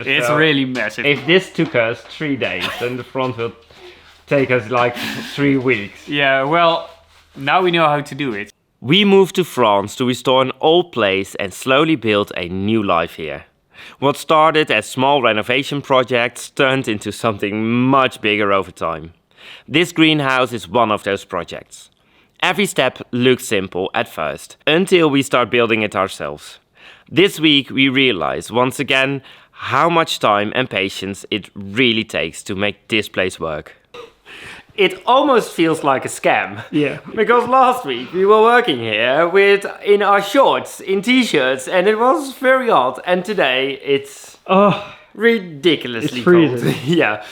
It's So, really massive. If this took us 3 days, then the front will take us like 3 weeks. Yeah, well, now we know how to do it. We moved to France to restore an old place and slowly build a new life here. What started as small renovation projects turned into something much bigger over time. This greenhouse is one of those projects. Every step looks simple at first, until we start building it ourselves. This week we realize once again how much time and patience it really takes to make this place work. It almost feels like a scam. Yeah. Because last week we were working here in our shorts, in t-shirts, and it was very hot. And today it's ridiculously It's freezing. cold. Yeah.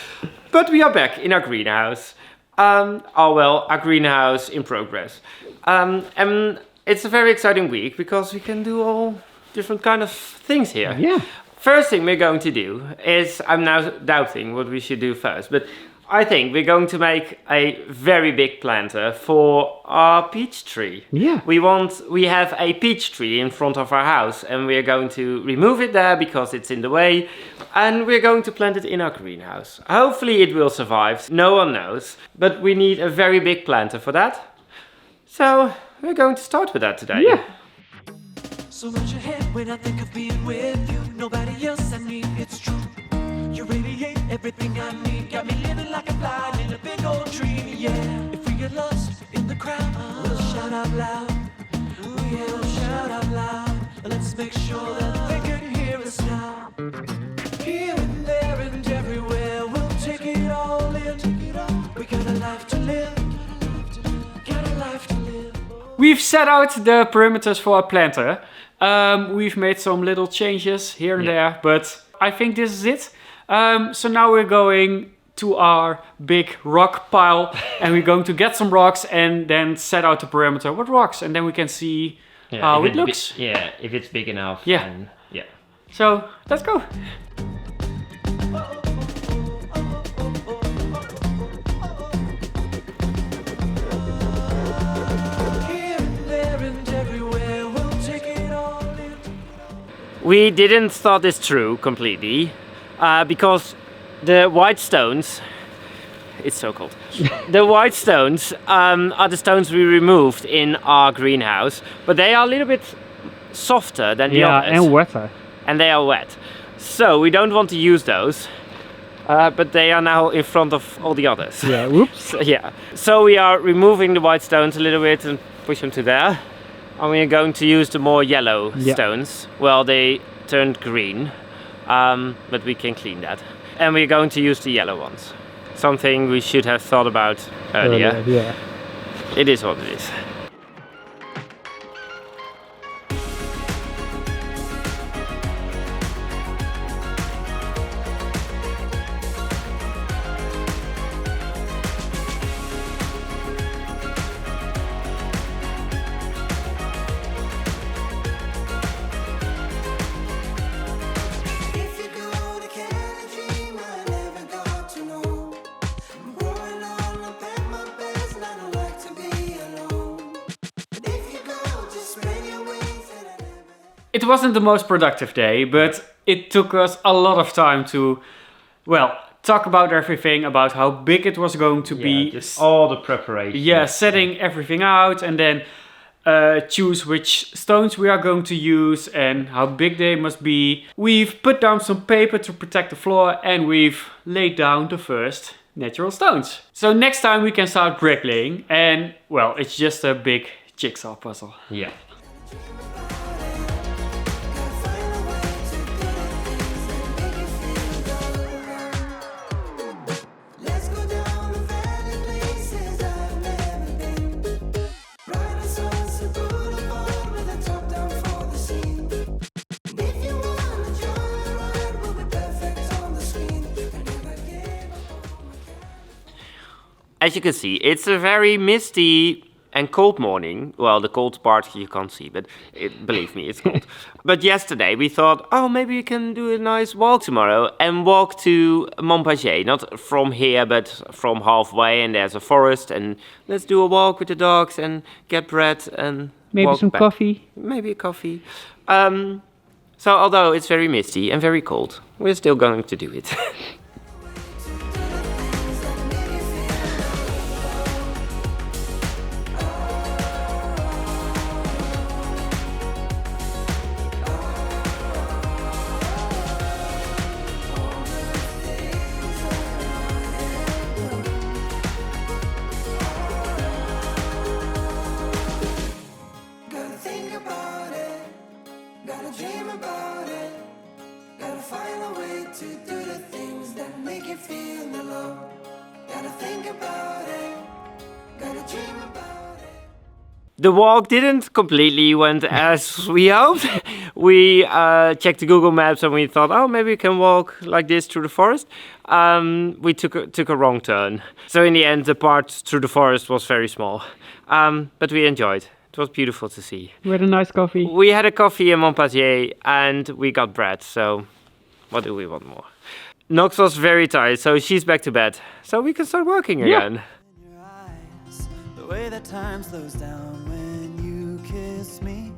But we are back in our greenhouse. Our greenhouse in progress. And it's a very exciting week because we can do all different kind of things here. Yeah. First thing we're going to do is, I'm now doubting what we should do first, but I think we're going to make a very big planter for our peach tree. Yeah. We have a peach tree in front of our house and we're going to remove it there because it's in the way, and we're going to plant it in our greenhouse. Hopefully it will survive, no one knows, but we need a very big planter for that. So we're going to start with that today. Yeah. So raise your head when I think of being with you. Nobody else I need, it's true. You radiate everything I need. Got me living like a fly in a big old dream, yeah. If we get lost in the crowd, we'll shout out loud. Ooh yeah, we'll shout out loud. Let's make sure that they can hear us now. Here and there and everywhere, we'll take it all in. We got a life to live. Got a life to live. We've set out the perimeters for our planter. We've made some little changes here and there, but I think this is it. So now we're going to our big rock pile and we're going to get some rocks and then set out the perimeter with rocks, and then we can see how it looks. If it's big enough. Yeah. And, yeah. So let's go. We didn't thought this through completely because the white stones, it's so cold. The white stones are the stones we removed in our greenhouse, but they are a little bit softer than the others. and wetter. And they are wet. So we don't want to use those, but they are now in front of all the others. Yeah, whoops. So we are removing the white stones a little bit and push them to there. And we are going to use the more yellow stones. Well, they turned green, but we can clean that. And we're going to use the yellow ones. Something we should have thought about earlier. Yeah. It is what it is. It wasn't the most productive day, but it took us a lot of time to, well, talk about everything, about how big it was going to be. Just all the preparation. Yeah, setting everything out and then choose which stones we are going to use and how big they must be. We've put down some paper to protect the floor and we've laid down the first natural stones. So next time we can start bricklaying and, well, it's just a big jigsaw puzzle. Yeah. As you can see, it's a very misty and cold morning. Well, the cold part you can't see, but believe me, it's cold. But yesterday we thought, oh, maybe we can do a nice walk tomorrow and walk to Montpellier. Not from here, but from halfway, and there's a forest, and let's do a walk with the dogs and get bread and Maybe walk some back. coffee. Maybe a coffee. So although it's very misty and very cold, we're still going to do it. Gotta think about it, gotta dream about it, gotta find a way to do the things that make you feel the love. Gotta think about it, gotta dream about it. The walk didn't completely went as we hoped. We checked the Google Maps and we thought, oh, maybe we can walk like this through the forest. We took a wrong turn. So in the end, the part through the forest was very small. But we enjoyed. It was beautiful to see. We had a nice coffee. We had a coffee in Montpellier and we got bread. So what do we want more? Nox was very tired, so she's back to bed. So we can start working again. In your eyes, the way that time slows down when you kiss me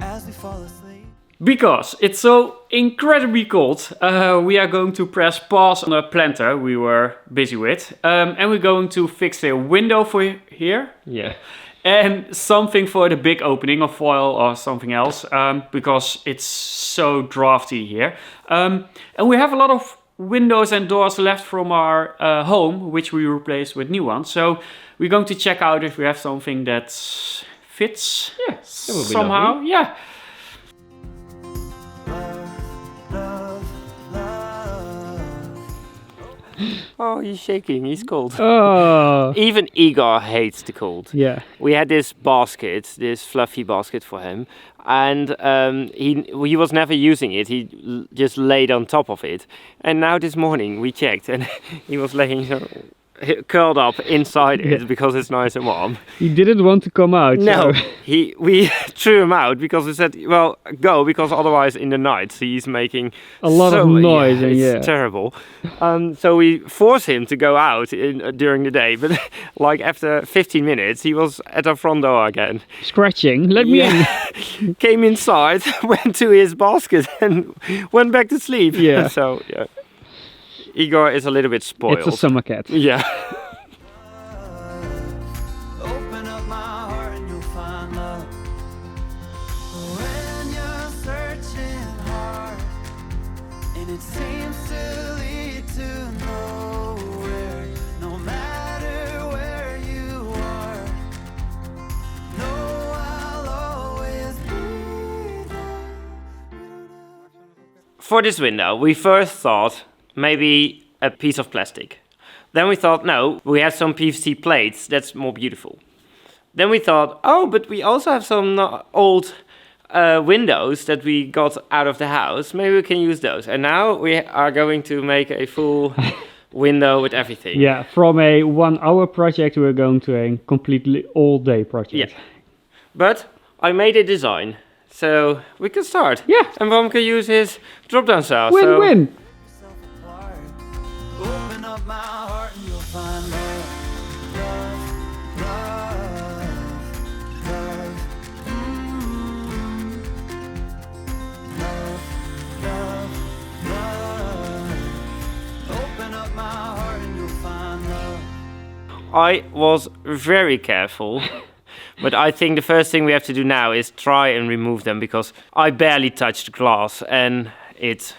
as we fall asleep. Because it's so incredibly cold, we are going to press pause on a planter we were busy with. And we're going to fix a window for here. Yeah. And something for the big opening of foil or something else, because it's so drafty here. And we have a lot of windows and doors left from our home, which we replaced with new ones. So we're going to check out if we have something that fits that would be somehow. lovely. Yeah. Love, love. Oh, he's shaking. He's cold. Oh. Even Igor hates the cold. Yeah. We had this basket, this fluffy basket for him, and he was never using it. He just laid on top of it. And now this morning we checked, and he was laying curled up inside it because it's nice and warm. He didn't want to come out. No, we threw him out because we said, well, go, because otherwise in the night he's making A lot of noise, Yeah, and it's terrible. So we forced him to go out during the day, but like after 15 minutes he was at our front door again. Scratching. Let me in. Came inside, went to his basket and went back to sleep. Yeah. So yeah, Igor is a little bit spoiled. It's a summer cat. Yeah. Open up my heart and you'll find love. When you're searching hard and it seems to lead to nowhere, no matter where you are, know I'll always be there. For this window, we first thought maybe a piece of plastic. Then we thought, no, we have some PVC plates, that's more beautiful. Then we thought, oh, but we also have some old windows that we got out of the house. Maybe we can use those. And now we are going to make a full window with everything. Yeah, from a 1 hour project we're going to a completely all day project. Yeah. But I made a design, so we can start. Yeah. And Bram can use his drop-down saw. Win-win. Yourself apart. Open up my heart and you'll find love. Love, love, love. Love, love, love. Open up my heart and you'll find love. I was very careful. But I think the first thing we have to do now is try and remove them, because I barely touched the glass and it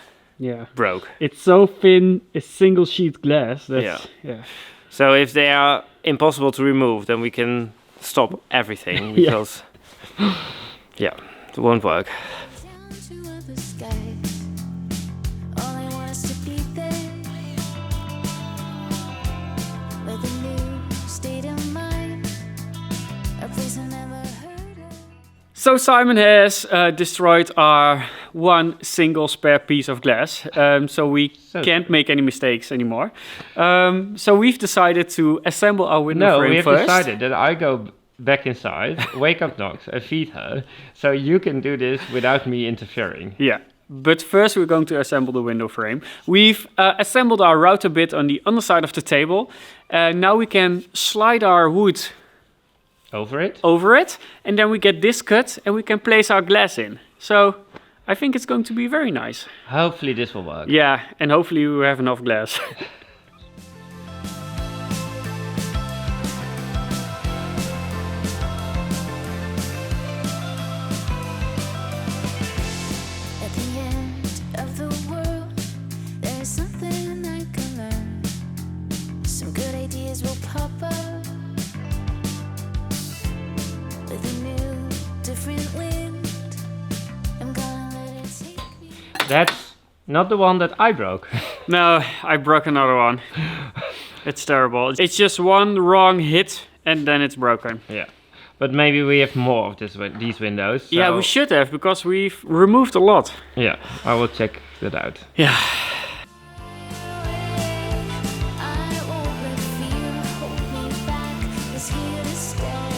broke. It's so thin, a single sheet glass. That's, yeah. So if they are impossible to remove, then we can stop everything, because it won't work. Down to other skies. All I want is to be there. With a new state of mind. A place I never heard of. So Simon has destroyed our one single spare piece of glass, so we can't make any mistakes anymore. So we've decided to assemble our window frame first. decided that I go back inside, wake up Nox and feed her, so you can do this without me interfering. Yeah, but first we're going to assemble the window frame. We've assembled our router bit on the underside of the table. Now we can slide our wood Over it? over it, and then we get this cut and we can place our glass in. So I think it's going to be very nice. Hopefully this will work. Yeah, and hopefully we have enough glass. At the end of the world, there is something I can learn. Some good ideas will pop up with a new, different wind. I'm gonna let it take me. That's not the one that I broke. No, I broke another one. It's terrible. It's just one wrong hit and then it's broken. Yeah. But maybe we have more of these windows. Yeah, so- we should have, because we've removed a lot. Yeah, I will check that out. Yeah. I won't let fear hold me back. It's here to stay.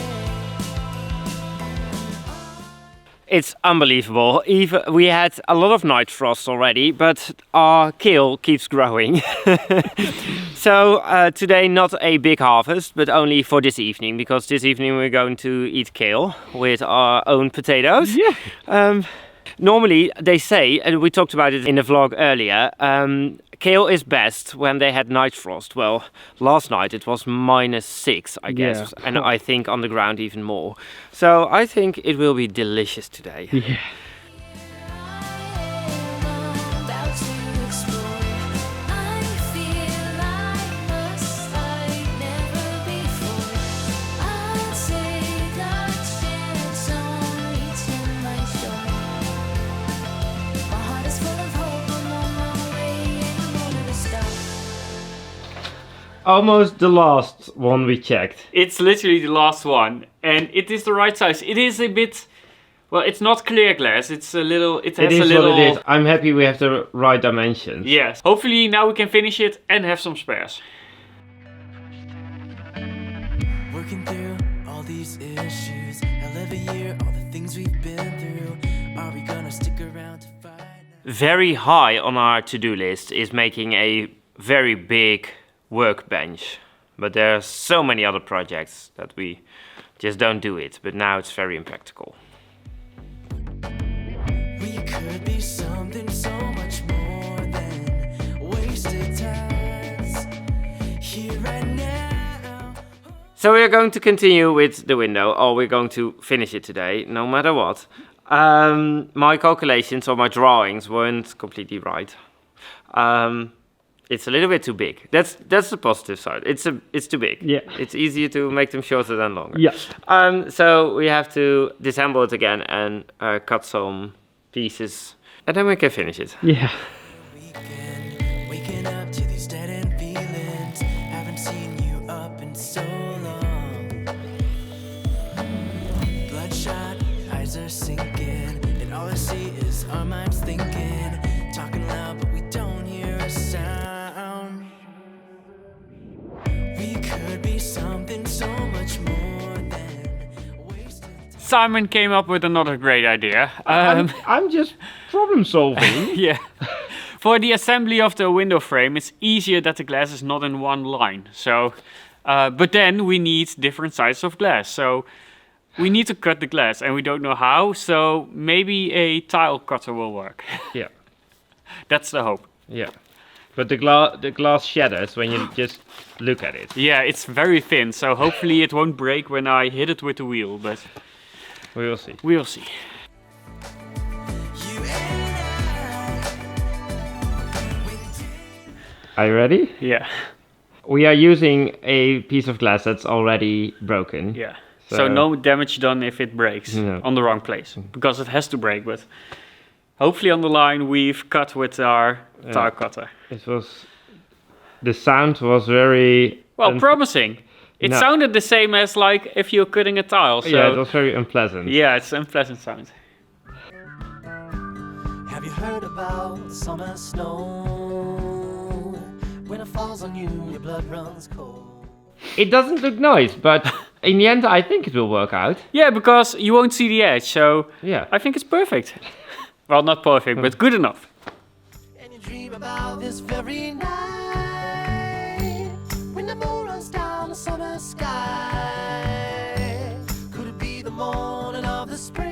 It's unbelievable. Even we had a lot of night frost already, but our kale keeps growing. So today not a big harvest, but only for this evening, because this evening we're going to eat kale with our own potatoes. Yeah. Normally they say, and we talked about it in the vlog earlier, kale is best when they had night frost. Well, last night it was -6, I guess, Yeah. and I think on the ground even more. So I think it will be delicious today. Yeah. About to explore. I feel I must like never before. I'll take a chance on reaching my shore. My heart is full of hope. I'm on my way and I'm ready to stop. Almost the last one we checked. It's literally the last one, and it is the right size. It is a bit, well, it's not clear glass. It's a little. It has It is a little. what it is. I'm happy we have the right dimensions. Yes. Hopefully now we can finish it and have some spares. Working through all these issues, hell of a year, all the things we've been through. Are we gonna stick around to fight now? Very high on our to-do list is making a very big workbench. But there are so many other projects that we just don't do it. But now it's very impractical. We could be something so much more than wasted times. Here right now. So we are going to continue with the window, or we're going to finish it today, no matter what. My calculations or my drawings weren't completely right. It's a little bit too big. That's the positive side. It's too big. Yeah. It's easier to make them shorter than longer. Yeah. So we have to disassemble it again and cut some pieces, and then we can finish it. Yeah. Weekend, waking up to these dead end feelings. Haven't seen you up in so long. Bloodshot eyes are sinking, and all I see is our minds thinking. Talking loud, but we don't hear a sound. We could be something so much more than wasted. Simon came up with another great idea. I'm just problem solving. Yeah. For the assembly of the window frame, it's easier that the glass is not in one line. So, but then we need different sizes of glass. So we need to cut the glass, and we don't know how. So maybe a tile cutter will work. Yeah. That's the hope. Yeah. But the glass shatters when you just look at it. Yeah, it's very thin, so hopefully it won't break when I hit it with the wheel, but We will see. we'll see. You and Are you ready? Yeah, We are using a piece of glass that's already broken. yeah. So- So no damage done if it breaks No. on the wrong place, because it has to break, but hopefully on the line we've cut with our tile cutter. It was. The sound was very. Well, promising. It No. sounded the same as like if you're cutting a tile, so Yeah, it was very unpleasant. yeah, it's an unpleasant sound. Have you heard about summer snow? When it falls on you, your blood runs cold. It doesn't look nice, but in the end, I think it will work out. Yeah, because you won't see the edge, so Yeah. I think it's perfect. Well, not perfect, but good enough. And you dream about this very night when the moon runs down the summer sky. Could it be the morning of the spring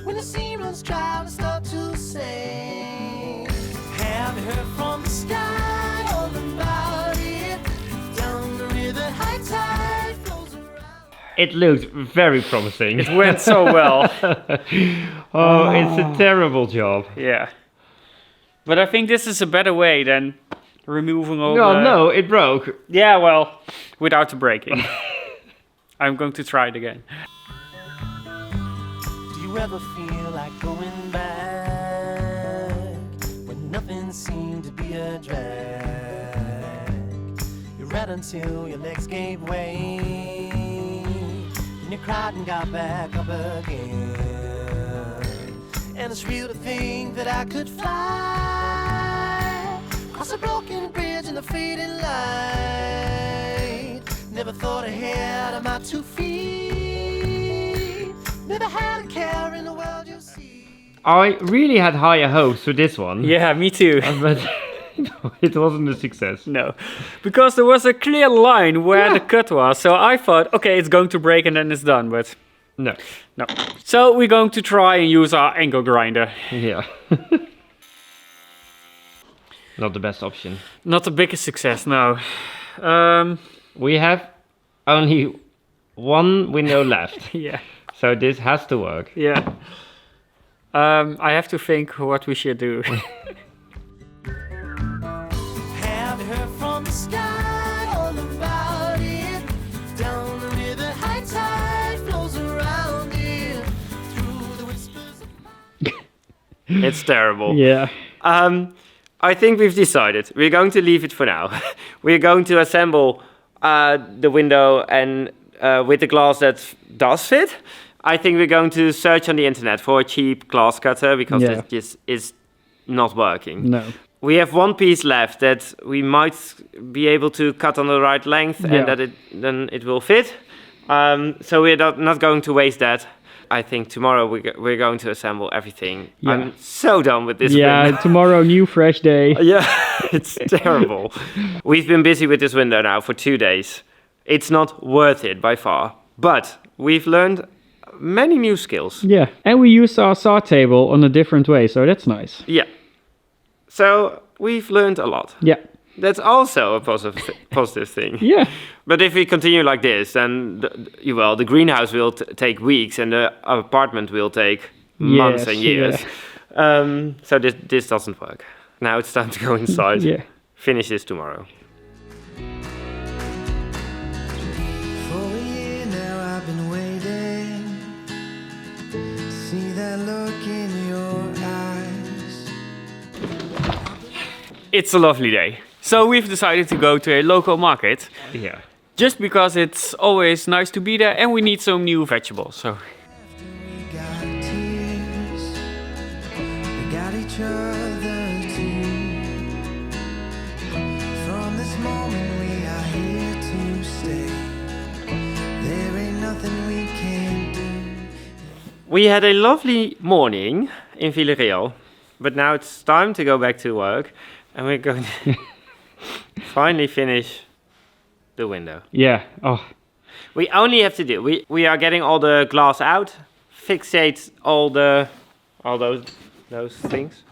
when the sea runs dry and start to sing. Have you heard from the sky all about it? Down the river, high tide flows around. It looked very promising. It went so well. Oh, it's a terrible job. Yeah. But I think this is a better way than removing all No, the... no, it broke. Yeah, well, without the breaking. I'm going to try it again. Do you ever feel like going back when nothing seemed to be a drag? You read until your legs gave way, and you cried and got back up again. And it's real to think that I could fly across a broken bridge in the fading light. Never thought ahead of my 2 feet. Never had a care in the world, you see. I really had higher hopes for this one. Yeah, me too. But it wasn't a success. No, because there was a clear line where the cut was. So I thought, okay, it's going to break and then it's done. But No. no. So we're going to try and use our angle grinder. Yeah. Not the best option. Not the biggest success, no. We have only one window left. Yeah. So this has to work. Yeah. I have to think what we should do. Have you heard from the sky all about it? Down the river, high tide flows around it. Through the whispers of It's terrible. Yeah. I think we've decided. We're going to leave it for now. We're going to assemble the window and with the glass that does fit. I think we're going to search on the internet for a cheap glass cutter because Yeah. this just is not working. No. We have one piece left that we might be able to cut on the right length Yeah. and that then it will fit. So we're not going to waste that. I think tomorrow we're going to assemble everything. Yeah. I'm so done with this Yeah, window. tomorrow, new fresh day. Yeah, it's terrible. We've been busy with this window now for 2 days. It's not worth it by far, but we've learned many new skills. Yeah, and we used our saw table on a different way, so that's nice. Yeah. So we've learned a lot. Yeah. That's also a positive thing. Yeah. But if we continue like this, then the greenhouse will take weeks and the apartment will take months and years. So this doesn't work. Now it's time to go inside. Yeah. Finish this tomorrow. For a year now I've been waiting. See that look in your eyes. It's a lovely day. So we've decided to go to a local market. Yeah. Just because it's always nice to be there and we need some new vegetables. So After we got tears, we got each other too. From this moment we are here to stay. There ain't nothing we can't do. We had a lovely morning in Villarreal, but now it's time to go back to work and we're going to finally finish the window. yeah. Oh. We only have to do, we are getting all the glass out, fixate all those things.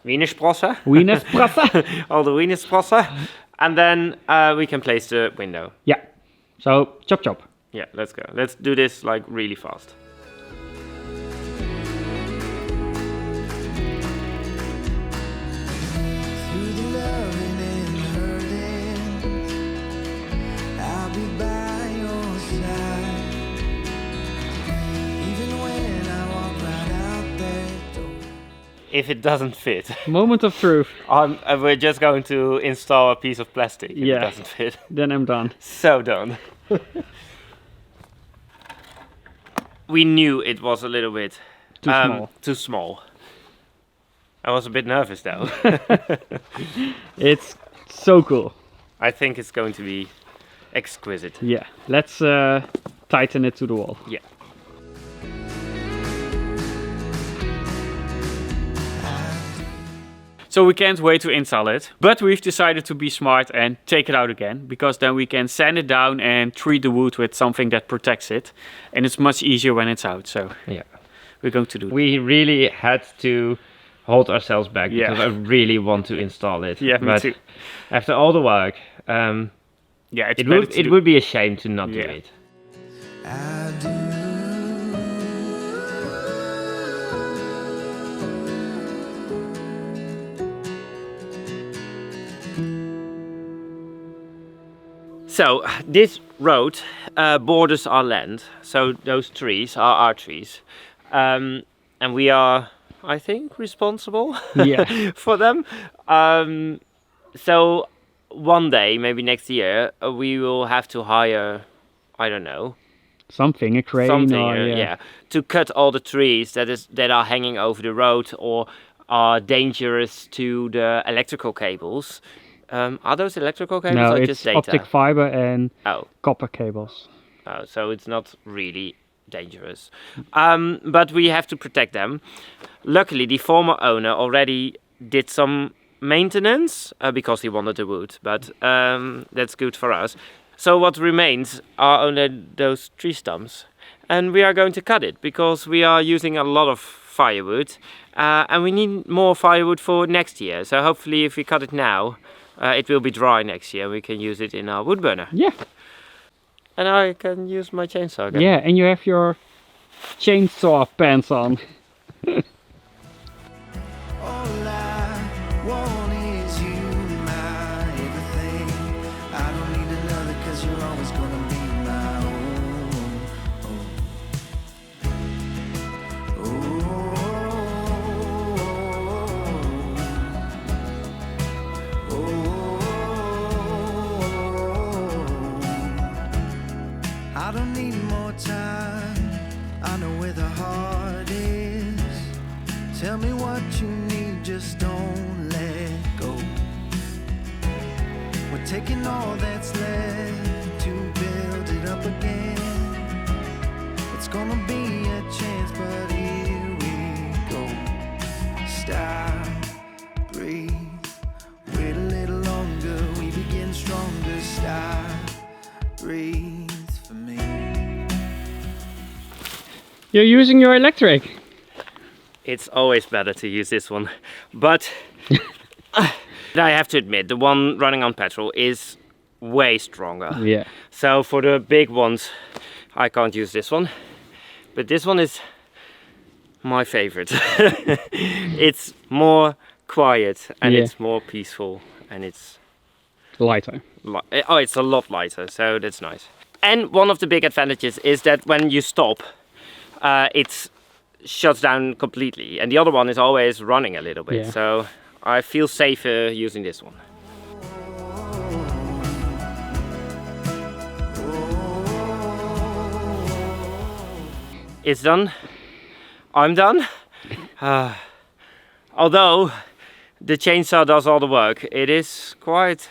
Wienersprossen. Wienersprossen. All the Wienersprossen. And then we can place the window. Yeah. So chop chop. Yeah, let's go. Let's do this like really fast. Through the loving and hurting, I'll be by your side. Even when I walk right out that door. If it doesn't fit, Moment of truth. we're just going to install a piece of plastic if Yeah. it doesn't fit. Then I'm done. So done. We knew it was a little bit Too small. Too small. I was a bit nervous though. It's so cool. I think it's going to be exquisite. Yeah. Let's tighten it to the wall. Yeah. So we can't wait to install it, but we've decided to be smart and take it out again, because then we can sand it down and treat the wood with something that protects it, and it's much easier when it's out. So Yeah. we're going to do. We really had to hold ourselves back Yeah. because I really want to install it. Yeah, me but too. after all the work, Yeah, it's it better would to it do. would be a shame to not Yeah. do it. I do. So this road borders our land. So those trees are our trees, and we are, I think, responsible Yeah. for them. So one day, maybe next year, we will have to hire, I don't know, Something, a crane something, or yeah, to cut all the trees that are hanging over the road or are dangerous to the electrical cables. Are those electrical cables No, or it's just data? optic fiber and Oh. copper cables. So it's not really dangerous. But we have to protect them. Luckily, the former owner already did some maintenance because he wanted the wood, but that's good for us. So what remains are only those tree stumps. And we are going to cut it because we are using a lot of firewood and we need more firewood for next year. So hopefully if we cut it now, it will be dry next year. We can use it in our wood burner. Yeah. And I can use my chainsaw again. Yeah, and you have your chainsaw pants on. All I want is you, my everything. I don't need another, 'cause you're always gonna be my own. I don't need more time. I know where the heart is. Tell me what you need, just don't let go. We're taking all that's left to build it up again. It's gonna be a chance, but here we go. Stop, breathe, wait a little longer, we begin stronger. Stop, breathe for me. You're using your electric. It's always better to use this one. But I have to admit, the one running on petrol is way stronger. Yeah. So for the big ones, I can't use this one. But this one is my favorite. It's more quiet and Yeah. it's more peaceful and it's Lighter. it's a lot lighter, so that's nice. And one of the big advantages is that when you stop, it shuts down completely, and the other one is always running a little bit. Yeah. So I feel safer using this one. It's done. I'm done. Although the chainsaw does all the work, it is quite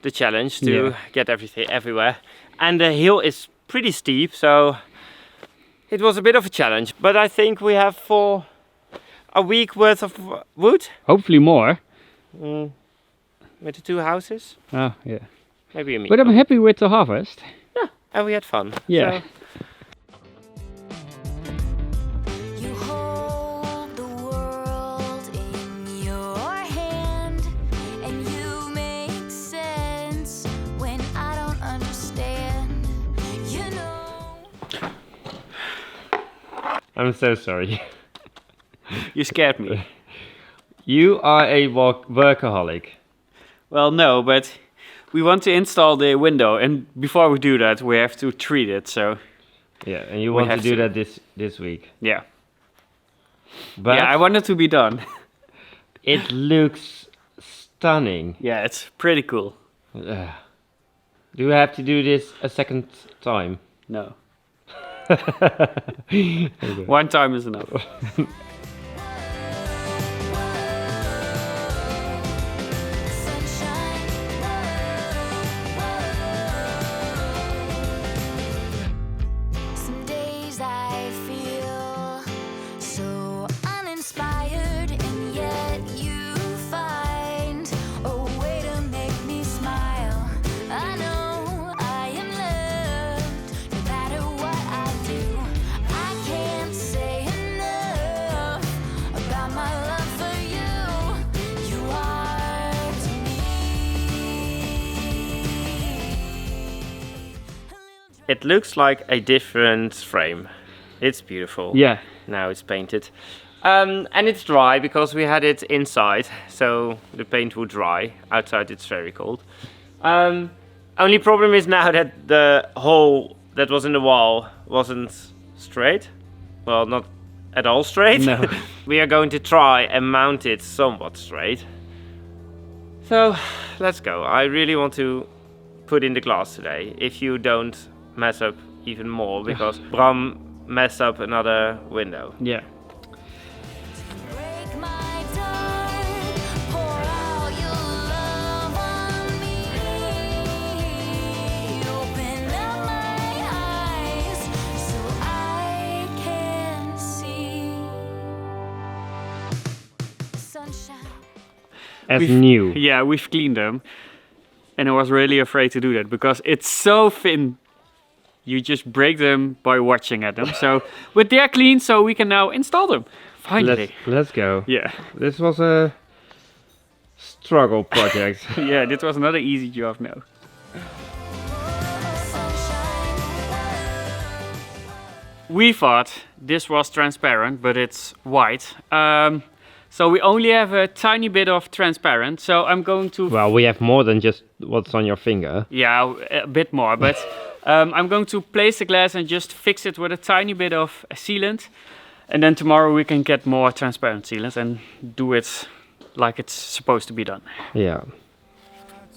the challenge to Yeah. get everything everywhere. And the hill is pretty steep, so it was a bit of a challenge. But I think we have for a week worth of wood Hopefully more. with the two houses. Oh, yeah. Maybe a meat. But I'm happy with the harvest. And we had fun. Yeah. So, You hold the world in your hand, and you make sense when I don't understand. You know. I'm so sorry. You scared me. You are a workaholic. Well, no, but we want to install the window, and before we do that, we have to treat it. So Yeah, and you We want to have do to. that this week. yeah, But yeah, I want it to be done. it looks stunning. Yeah, it's pretty cool. Do we have to do this a second time? No, one time is enough. Sunshine. Some days I feel so uninspired, and yet you find a way to make me smile. I know I am loved no matter what I do. I can't say enough. It looks like a different frame. It's beautiful. Yeah. Now it's painted. And it's dry because we had it inside, so the paint would dry. Outside it's very cold. Only problem is now that the hole that was in the wall wasn't straight. Well, not at all straight. No. We are going to try and mount it somewhat straight. So let's go. I really want to put in the glass today. If you don't mess up even more, because Bram messed up another window. Yeah. Break my dawn, pour out your love on me. Open up my eyes so I can see sunshine. As new. Yeah, we've cleaned them. And I was really afraid to do that because it's so thin. You just break them by watching at them. So, but they're clean, so we can now install them. Finally. Let's go. Yeah. This was a struggle project. Yeah, this was not an easy job now. We thought this was transparent, but it's white. So we only have a tiny bit of transparent. So I'm going to... Well, we have more than just what's on your finger. Yeah, a bit more, but I'm going to place the glass and just fix it with a tiny bit of sealant. And then tomorrow we can get more transparent sealant and do it like it's supposed to be done. Yeah.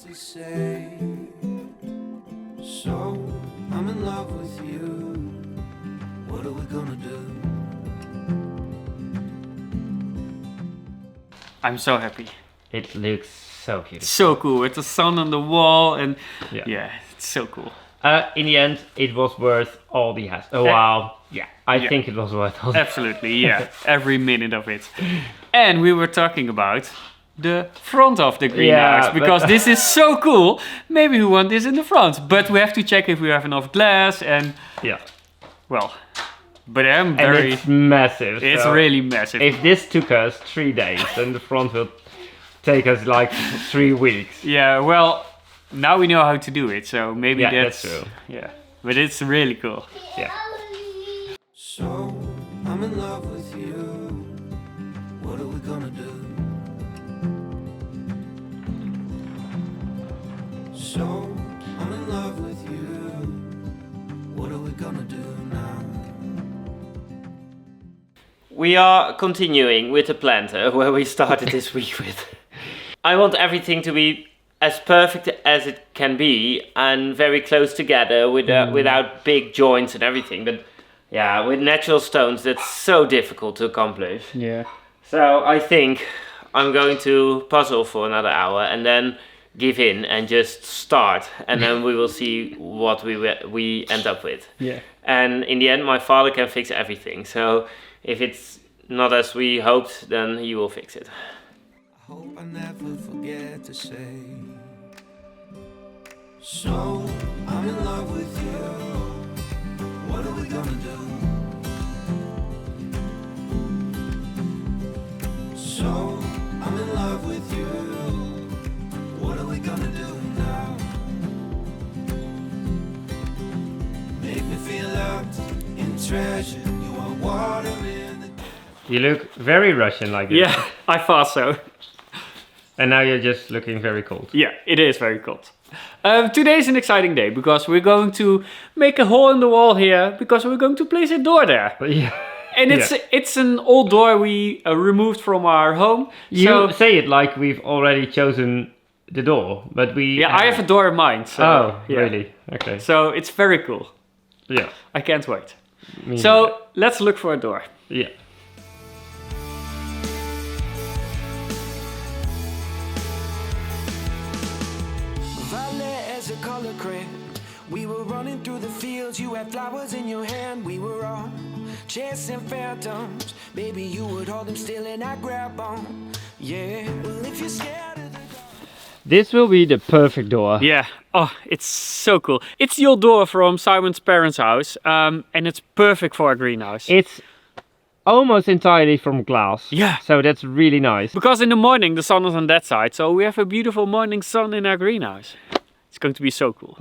To say, so I'm in love with you. What are we gonna do? I'm so happy. It looks so beautiful. So cool, with the sun on the wall and Yeah. yeah, it's so cool. In the end, it was worth all the hassle. Oh, wow. Yeah, I think it was worth all the absolutely, yeah, every minute of it. And we were talking about the front of the greenhouse because this is so cool. Maybe we want this in the front, but we have to check if we have enough glass and Yeah. well, but I'm And very. it's massive. It's so really massive. If this took us 3 days, then the front will take us like 3 weeks. Yeah, well, now we know how to do it, so maybe Yeah, that's that's true. Yeah, but it's really cool. Yeah. So I'm in love with you. What are we gonna do? So I'm in love with you. What are we gonna do now? We are continuing with the planter where we started this week with. I want everything to be as perfect as it can be and very close together without big joints and everything. But yeah, with natural stones, that's so difficult to accomplish. Yeah. So I think I'm going to puzzle for another hour and then give in and just start, and then we will see what we end up with. Yeah. And in the end, my father can fix everything. So if it's not as we hoped, then he will fix it. I hope I never forget to say. So I'm in love with you. What are we gonna do? So I'm in love with you. What are we gonna do now? Make me feel loved and treasured. You are water in the... You look very Russian like this. Yeah, I thought so. And now you're just looking very cold. Yeah, it is very cold. Today is an exciting day because we're going to make a hole in the wall here because we're going to place a door there. Yeah. And it's an old door we removed from our home. You say it like we've already chosen the door, but we... Yeah, I have a door in mind. So, Oh, yeah. really? Okay. So it's very cool. Yeah. I can't wait. Me So let's look for a door. neither. Yeah. Violet as a color crayon. We were running through the fields. You had flowers in your hand. We were all chasing phantoms. Baby, you would hold them still and I grab on. Yeah. Well, if you're scared of the dark. This will be the perfect door. Yeah. Oh, it's so cool. It's the old door from Simon's parents' house. And it's perfect for a greenhouse. It's almost entirely from glass. Yeah. So that's really nice. Because in the morning the sun is on that side. So we have a beautiful morning sun in our greenhouse. It's going to be so cool.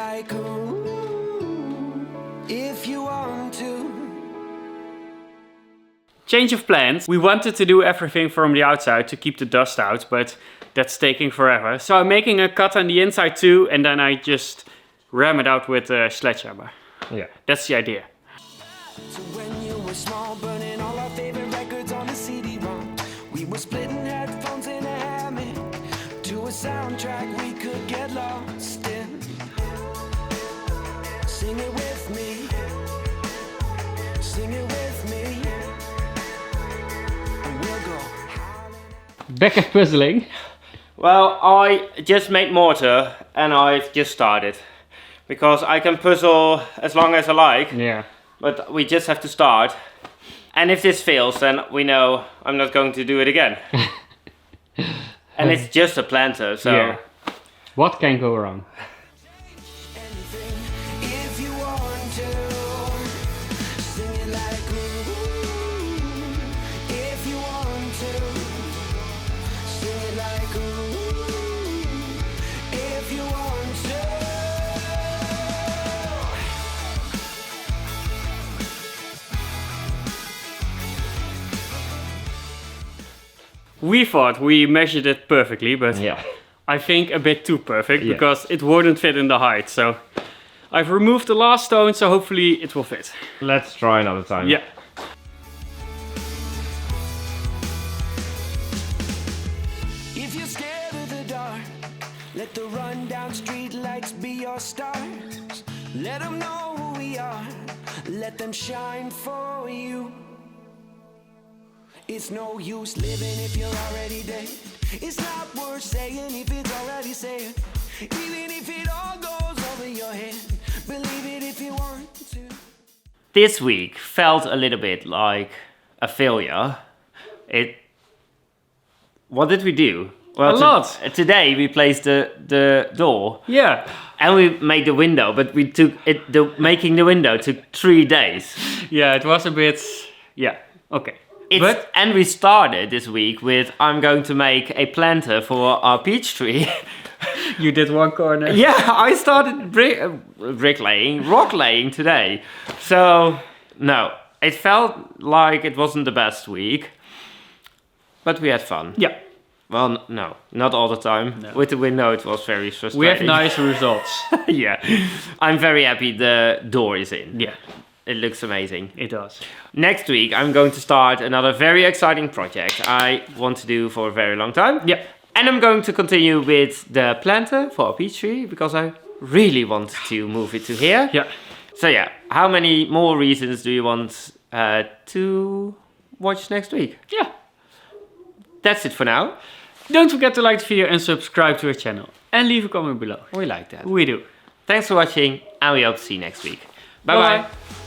like ooh, if you want to. Change of plans. We wanted to do everything from the outside to keep the dust out, but that's taking forever. So I'm making a cut on the inside too, and then I just ram it out with a sledgehammer. Yeah. That's the idea. To when you were small, burning all our favorite records on the CD-ROM. We were splitting headphones in a hammock to a soundtrack we could get lost in. Sing it with me. Sing it with me. And we'll go howling. Back at puzzling. Well, I just made mortar and I've just started. Because I can puzzle as long as I like, Yeah. but we just have to start. And if this fails, then we know I'm not going to do it again. And it's just a planter, so... Yeah. What can go wrong? Anything if you want to. Sing it like ooh, if you want to. Sing it like ooh, if you want to. We thought we measured it perfectly, but Yeah. I think a bit too perfect Yeah. because it wouldn't fit in the height. So I've removed the last stone, so hopefully it will fit. Let's try another time. Yeah. If you're scared of the dark, let the rundown street lights be your stars. Let them know who we are, let them shine for you. It's no use living if you're already dead. It's not worth saying if it's already said. Even if it all goes over your head, believe it if you want to. This week felt a little bit like a failure. What did we do? Well, A lot. Today we placed the door Yeah. and we made the window, but we took making the window took 3 days. Yeah, it was a bit... Yeah, okay. And we started this week with I'm going to make a planter for our peach tree. You did one corner. Yeah, I started rock laying today. So, no, it felt like it wasn't the best week, but we had fun. Yeah. Well, no, not all the time. No. With the window, it was very frustrating. We have nice results. Yeah, I'm very happy the door is in. Yeah, It looks amazing. it does. Next week, I'm going to start another very exciting project I want to do for a very long time. Yeah. And I'm going to continue with the planter for a peach tree because I really want to move it to here. Yeah. So yeah, how many more reasons do you want to watch next week? Yeah. That's it for now. Don't forget to like the video and subscribe to our channel. And leave a comment below. We like that. We do. Thanks for watching and we hope to see you next week. Bye bye.